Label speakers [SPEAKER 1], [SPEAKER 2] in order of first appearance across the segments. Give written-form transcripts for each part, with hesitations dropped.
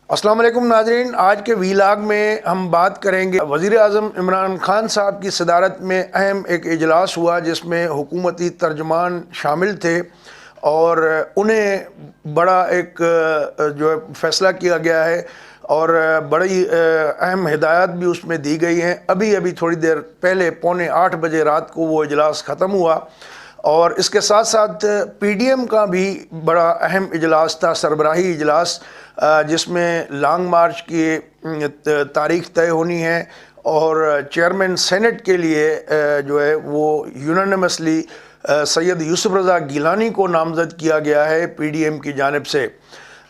[SPEAKER 1] السلام علیکم ناظرین، آج کے ویلاگ میں ہم بات کریں گے وزیر اعظم عمران خان صاحب کی صدارت میں اہم ایک اجلاس ہوا جس میں حکومتی ترجمان شامل تھے اور انہیں بڑا ایک جو فیصلہ کیا گیا ہے اور بڑی اہم ہدایات بھی اس میں دی گئی ہیں۔ ابھی تھوڑی دیر پہلے 7:45 رات کو وہ اجلاس ختم ہوا اور اس کے ساتھ ساتھ پی ڈی ایم کا بھی بڑا اہم اجلاس تھا، سربراہی اجلاس، جس میں لانگ مارچ کی تاریخ طے ہونی ہے اور چیئرمین سینٹ کے لیے جو ہے وہ یونانیمسلی سید یوسف رضا گیلانی کو نامزد کیا گیا ہے پی ڈی ایم کی جانب سے۔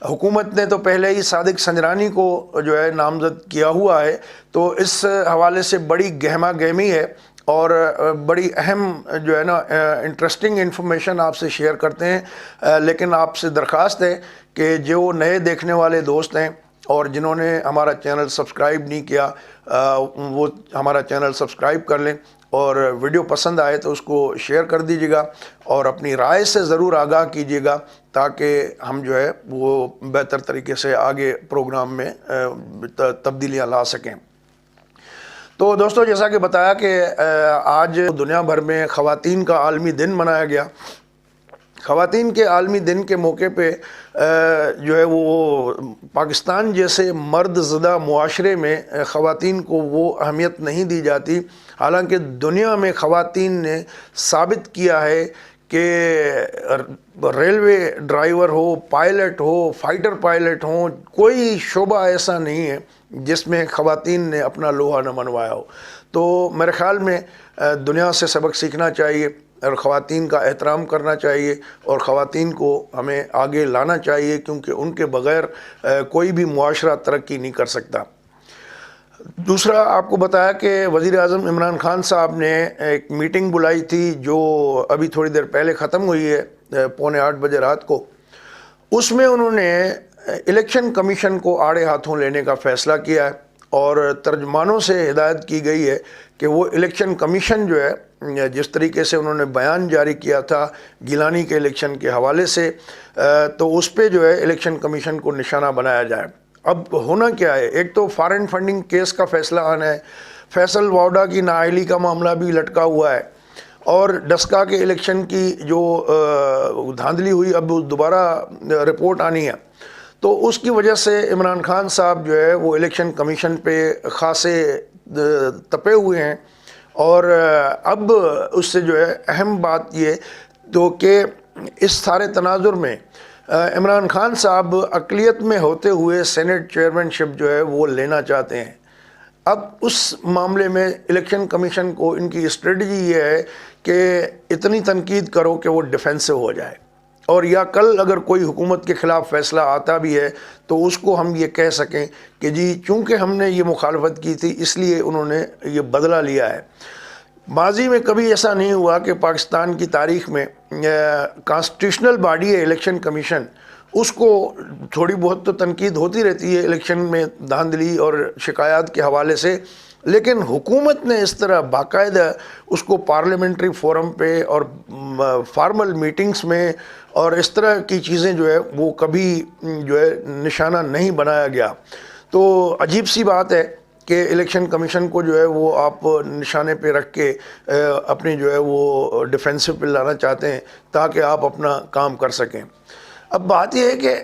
[SPEAKER 1] حکومت نے تو پہلے ہی صادق سنجرانی کو جو ہے نامزد کیا ہوا ہے، تو اس حوالے سے بڑی گہما گہمی ہے اور بڑی اہم جو ہے نا انٹرسٹنگ انفارمیشن آپ سے شیئر کرتے ہیں، لیکن آپ سے درخواست ہے کہ جو نئے دیکھنے والے دوست ہیں اور جنہوں نے ہمارا چینل سبسکرائب نہیں کیا وہ ہمارا چینل سبسکرائب کر لیں اور ویڈیو پسند آئے تو اس کو شیئر کر دیجیے گا اور اپنی رائے سے ضرور آگاہ کیجیے گا تاکہ ہم جو ہے وہ بہتر طریقے سے آگے پروگرام میں تبدیلیاں لا سکیں۔ تو دوستو، جیسا کہ بتایا کہ آج دنیا بھر میں خواتین کا عالمی دن منایا گیا۔ خواتین کے عالمی دن کے موقع پہ جو ہے وہ پاکستان جیسے مرد زدہ معاشرے میں خواتین کو وہ اہمیت نہیں دی جاتی، حالانکہ دنیا میں خواتین نے ثابت کیا ہے کہ ریلوے ڈرائیور ہو، پائلٹ ہو، فائٹر پائلٹ ہوں، کوئی شعبہ ایسا نہیں ہے جس میں خواتین نے اپنا لوہا نہ منوایا ہو۔ تو میرے خیال میں دنیا سے سبق سیکھنا چاہیے اور خواتین کا احترام کرنا چاہیے اور خواتین کو ہمیں آگے لانا چاہیے، کیونکہ ان کے بغیر کوئی بھی معاشرہ ترقی نہیں کر سکتا۔ دوسرا، آپ کو بتایا کہ وزیر اعظم عمران خان صاحب نے ایک میٹنگ بلائی تھی جو ابھی تھوڑی دیر پہلے ختم ہوئی ہے 7:45 رات کو۔ اس میں انہوں نے الیکشن کمیشن کو آڑے ہاتھوں لینے کا فیصلہ کیا ہے اور ترجمانوں سے ہدایت کی گئی ہے کہ وہ الیکشن کمیشن جو ہے جس طریقے سے انہوں نے بیان جاری کیا تھا گیلانی کے الیکشن کے حوالے سے، تو اس پہ جو ہے الیکشن کمیشن کو نشانہ بنایا جائے۔ اب ہونا کیا ہے، ایک تو فارن فنڈنگ کیس کا فیصلہ آنا ہے، فیصل واوڈا کی نااہلی کا معاملہ بھی لٹکا ہوا ہے اور ڈسکا کے الیکشن کی جو دھاندلی ہوئی اب دوبارہ رپورٹ آنی ہے، تو اس کی وجہ سے عمران خان صاحب جو ہے وہ الیکشن کمیشن پہ خاصے تپے ہوئے ہیں اور اب اس سے جو ہے اہم بات یہ تو کہ اس سارے تناظر میں عمران خان صاحب اقلیت میں ہوتے ہوئے سینٹ چیئرمین شپ جو ہے وہ لینا چاہتے ہیں۔ اب اس معاملے میں الیکشن کمیشن کو ان کی اسٹریٹجی یہ ہے کہ اتنی تنقید کرو کہ وہ ڈیفینسو ہو جائے، اور یا کل اگر کوئی حکومت کے خلاف فیصلہ آتا بھی ہے تو اس کو ہم یہ کہہ سکیں کہ جی چونکہ ہم نے یہ مخالفت کی تھی اس لیے انہوں نے یہ بدلہ لیا ہے۔ ماضی میں کبھی ایسا نہیں ہوا کہ پاکستان کی تاریخ میں کانسٹیٹیوشنل باڈی ہے الیکشن کمیشن، اس کو تھوڑی بہت تو تنقید ہوتی رہتی ہے الیکشن میں دھاندلی اور شکایات کے حوالے سے، لیکن حکومت نے اس طرح باقاعدہ اس کو پارلیمنٹری فورم پہ اور فارمل میٹنگز میں اور اس طرح کی چیزیں جو ہے وہ کبھی جو ہے نشانہ نہیں بنایا گیا۔ تو عجیب سی بات ہے کہ الیکشن کمیشن کو جو ہے وہ آپ نشانے پہ رکھ کے اپنی جو ہے وہ ڈیفینسو پہ لانا چاہتے ہیں تاکہ آپ اپنا کام کر سکیں۔ اب بات یہ ہے کہ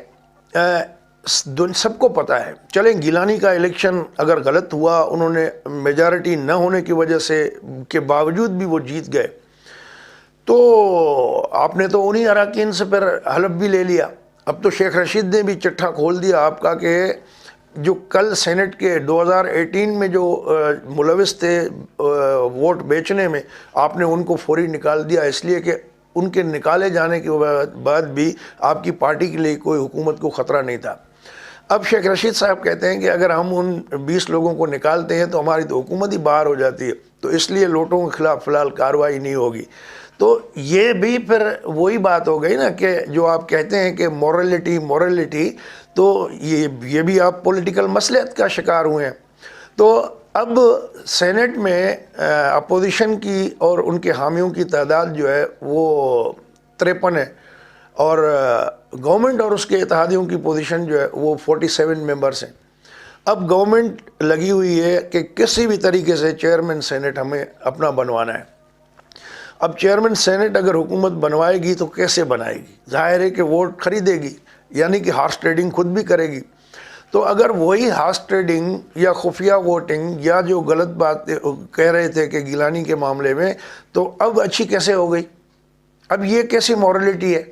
[SPEAKER 1] سب کو پتہ ہے، چلیں گیلانی کا الیکشن اگر غلط ہوا، انہوں نے میجارٹی نہ ہونے کی وجہ سے کے باوجود بھی وہ جیت گئے، تو آپ نے تو انہی اراکین سے پھر حلف بھی لے لیا۔ اب تو شیخ رشید نے بھی چٹھا کھول دیا آپ کا کہ جو کل سینٹ کے 2018 میں جو ملوث تھے ووٹ بیچنے میں، آپ نے ان کو فوری نکال دیا، اس لیے کہ ان کے نکالے جانے کے بعد بھی آپ کی پارٹی کے لیے کوئی حکومت کو خطرہ نہیں تھا۔ اب شیخ رشید صاحب کہتے ہیں کہ اگر ہم ان 20 لوگوں کو نکالتے ہیں تو ہماری تو حکومت ہی باہر ہو جاتی ہے، تو اس لیے لوٹوں کے خلاف فی الحال کارروائی نہیں ہوگی۔ تو یہ بھی پھر وہی بات ہو گئی نا کہ جو آپ کہتے ہیں کہ مورلٹی، تو یہ بھی آپ پولیٹیکل مصلحت کا شکار ہوئے ہیں۔ تو اب سینٹ میں اپوزیشن کی اور ان کے حامیوں کی تعداد جو ہے وہ 53 ہے اور گورنمنٹ اور اس کے اتحادیوں کی پوزیشن جو ہے وہ 47 ممبرس ہیں. اب گورنمنٹ لگی ہوئی ہے کہ کسی بھی طریقے سے چیئرمین سینٹ ہمیں اپنا بنوانا ہے. اب چیئرمین سینٹ اگر حکومت بنوائے گی تو کیسے بنائے گی؟ ظاہر ہے کہ ووٹ خریدے گی، یعنی کہ ہارس ٹریڈنگ خود بھی کرے گی. تو اگر وہی ہارس ٹریڈنگ یا خفیہ ووٹنگ یا جو غلط بات کہہ رہے تھے کہ گیلانی کے معاملے میں، تو اب اچھی کیسے ہو گئی؟ اب یہ کیسی مورلٹی ہے؟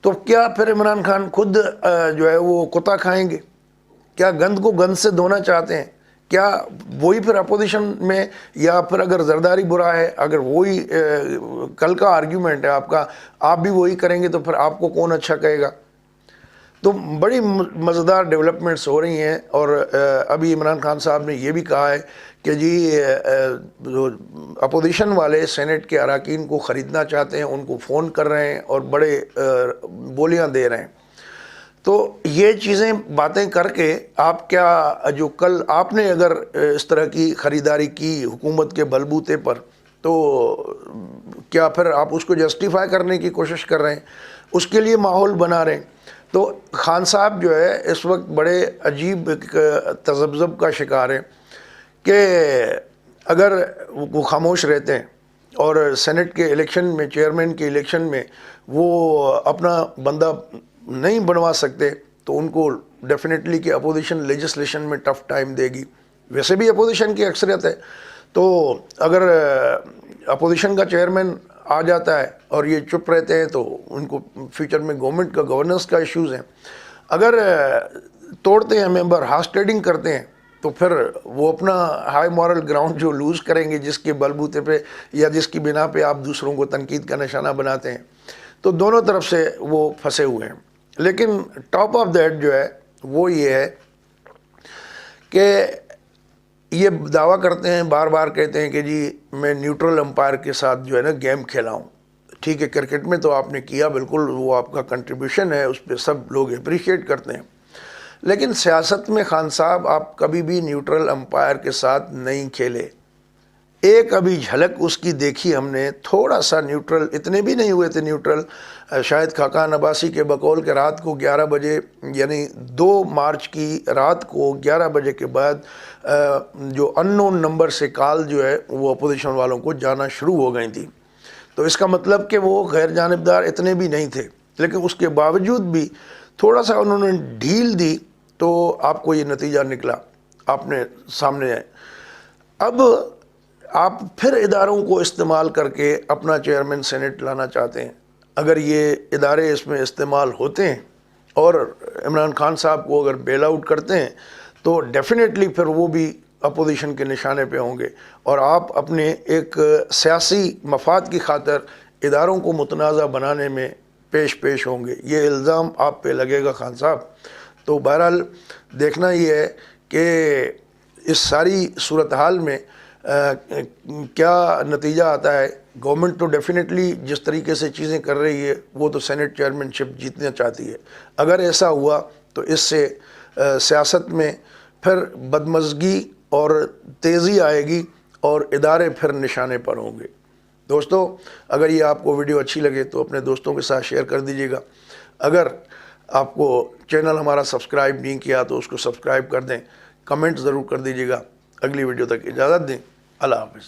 [SPEAKER 1] تو کیا پھر عمران خان خود جو ہے وہ کتا کھائیں گے؟ کیا گند کو گند سے دھونا چاہتے ہیں؟ کیا وہی پھر اپوزیشن میں، یا پھر اگر زرداری برا ہے، اگر وہی کل کا آرگیومنٹ ہے آپ کا، آپ بھی وہی کریں گے تو پھر آپ کو کون اچھا کہے گا؟ تو بڑی مزیدار ڈیولپمنٹس ہو رہی ہیں. اور ابھی عمران خان صاحب نے یہ بھی کہا ہے کہ جی اپوزیشن والے سینٹ کے اراکین کو خریدنا چاہتے ہیں، ان کو فون کر رہے ہیں اور بڑے بولیاں دے رہے ہیں. تو یہ چیزیں باتیں کر کے آپ کیا، جو کل آپ نے اگر اس طرح کی خریداری کی حکومت کے بلبوتے پر، تو کیا پھر آپ اس کو جسٹیفائی کرنے کی کوشش کر رہے ہیں، اس کے لیے ماحول بنا رہے ہیں؟ تو خان صاحب جو ہے اس وقت بڑے عجیب تذبذب کا شکار ہیں کہ اگر وہ خاموش رہتے ہیں اور سینٹ کے الیکشن میں، چیئرمین کے الیکشن میں وہ اپنا بندہ نہیں بنوا سکتے، تو ان کو ڈیفینیٹلی کہ اپوزیشن لیجسلیشن میں ٹف ٹائم دے گی. ویسے بھی اپوزیشن کی اکثریت ہے، تو اگر اپوزیشن کا چیئرمین آ جاتا ہے اور یہ چپ رہتے ہیں تو ان کو فیوچر میں گورنمنٹ کا گورننس کا ایشوز ہیں. اگر توڑتے ہیں ممبر، ہارس ٹریڈنگ کرتے ہیں، تو پھر وہ اپنا ہائی مورل گراؤنڈ جو لوز کریں گے، جس کے بلبوتے پہ یا جس کی بنا پہ آپ دوسروں کو تنقید کا نشانہ بناتے ہیں. تو دونوں طرف سے وہ پھنسے ہوئے ہیں. لیکن ٹاپ آف دیٹ جو ہے وہ یہ ہے کہ یہ دعویٰ کرتے ہیں، بار بار کہتے ہیں کہ جی میں نیوٹرل امپائر کے ساتھ جو ہے نا گیم کھیلا ہوں. ٹھیک ہے، کرکٹ میں تو آپ نے کیا، بالکل وہ آپ کا کنٹریبیوشن ہے، اس پہ سب لوگ اپریشیٹ کرتے ہیں. لیکن سیاست میں خان صاحب آپ کبھی بھی نیوٹرل امپائر کے ساتھ نہیں کھیلے. ایک ابھی جھلک اس کی دیکھی ہم نے، تھوڑا سا نیوٹرل، اتنے بھی نہیں ہوئے تھے نیوٹرل. شاید خاقان عباسی کے بقول کے رات کو 11 بجے، یعنی 2 مارچ کی رات کو 11 بجے کے بعد جو ان نون نمبر سے کال جو ہے وہ اپوزیشن والوں کو جانا شروع ہو گئی تھی. تو اس کا مطلب کہ وہ غیر جانبدار اتنے بھی نہیں تھے. لیکن اس کے باوجود بھی تھوڑا سا انہوں نے ڈھیل دی تو آپ کو یہ نتیجہ نکلا، آپ نے سامنے آئے. اب آپ پھر اداروں کو استعمال کر کے اپنا چیئرمین سینٹ لانا چاہتے ہیں. اگر یہ ادارے اس میں استعمال ہوتے ہیں اور عمران خان صاحب کو اگر بیل آؤٹ کرتے ہیں، تو ڈیفینیٹلی پھر وہ بھی اپوزیشن کے نشانے پہ ہوں گے، اور آپ اپنے ایک سیاسی مفاد کی خاطر اداروں کو متنازع بنانے میں پیش ہوں گے. یہ الزام آپ پہ لگے گا خان صاحب. تو بہرحال دیکھنا یہ ہے کہ اس ساری صورتحال میں کیا نتیجہ آتا ہے. گورنمنٹ تو ڈیفینیٹلی جس طریقے سے چیزیں کر رہی ہے وہ تو سینٹ چیئرمین شپ جیتنا چاہتی ہے. اگر ایسا ہوا تو اس سے سیاست میں پھر بدمزگی اور تیزی آئے گی اور ادارے پھر نشانے پر ہوں گے. دوستو، اگر یہ آپ کو ویڈیو اچھی لگے تو اپنے دوستوں کے ساتھ شیئر کر دیجیے گا. اگر آپ کو چینل ہمارا سبسکرائب نہیں کیا تو اس کو سبسکرائب کر دیں. کمنٹ ضرور کر دیجیے گا. اگلی ویڈیو تک اجازت دیں. اللہ حافظ.